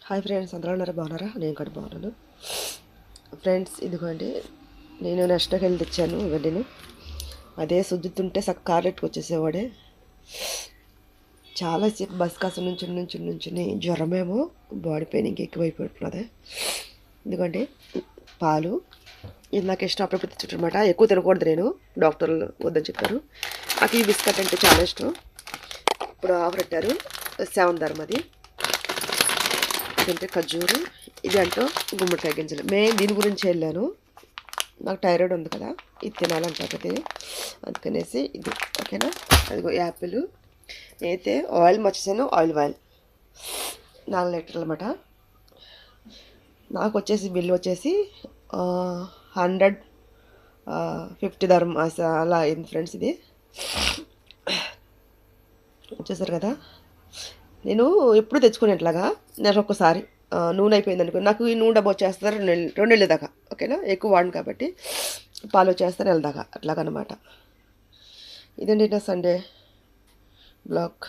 Hi friends, అందరూ ఉన్నారా? బాగున్నారా? నేను కూడా బాగున్నాను ఫ్రెండ్స్. ఇదిగోండి, నేను నెక్స్ట్కి వెళ్ళి తెచ్చాను. ఇవన్నీ అదే సుద్దుతుంటే కార్లెట్కి వచ్చేసేవాడే. చాలాసేపు బస్ కాసం నుంచి జ్వరమేమో బాడీ పెయిన్ ఇంక ఎక్కువైపోతున్నది. ఎందుకంటే పాలు ఇది నాకు ఇష్టం, అప్పుడప్పుడు తెచ్చుటనమాట. ఎక్కువ తినకూడదు, నేను డాక్టర్లు వద్దని చెప్పారు. నాకు ఈ బిస్కెట్ అంటే చాలా ఇష్టం. ఇప్పుడు ఆఫర్ పెట్టారు, 7 ధర్మది. ఇదంటే ఖర్జూరు, ఇది అంటూ గుమ్మడికాయ గింజలు. మేము దీని గురించి వెళ్ళాను, నాకు థైరాయిడ్ ఉంది కదా, ఇది తినాలంటారు ఇది, అందుకనేసి ఇది. ఓకేనా, అదిగో యాపిల్. నేనైతే ఆయిల్ మర్చేసాను, ఆయిల్ 4 లీటర్లు అనమాట. నాకు వచ్చేసి బిల్లు వచ్చేసి 150 ధర్మ అలా అయింది ఫ్రెండ్స్. ఇది వచ్చేసారు కదా. నేను ఎప్పుడు తెచ్చుకునే ఇట్లాగా నేను ఒక్కసారి నూనె అయిపోయింది అనుకో, నాకు ఈ నూనె డబ్బా వచ్చేస్తారు 2 నెలల దాకా. ఓకేనా, ఎక్కువ వాడిని కాబట్టి పాలు వచ్చేస్తారు నెల దాకా అట్లాగనమాట. ఇదండి నా సండే బ్లాగ్.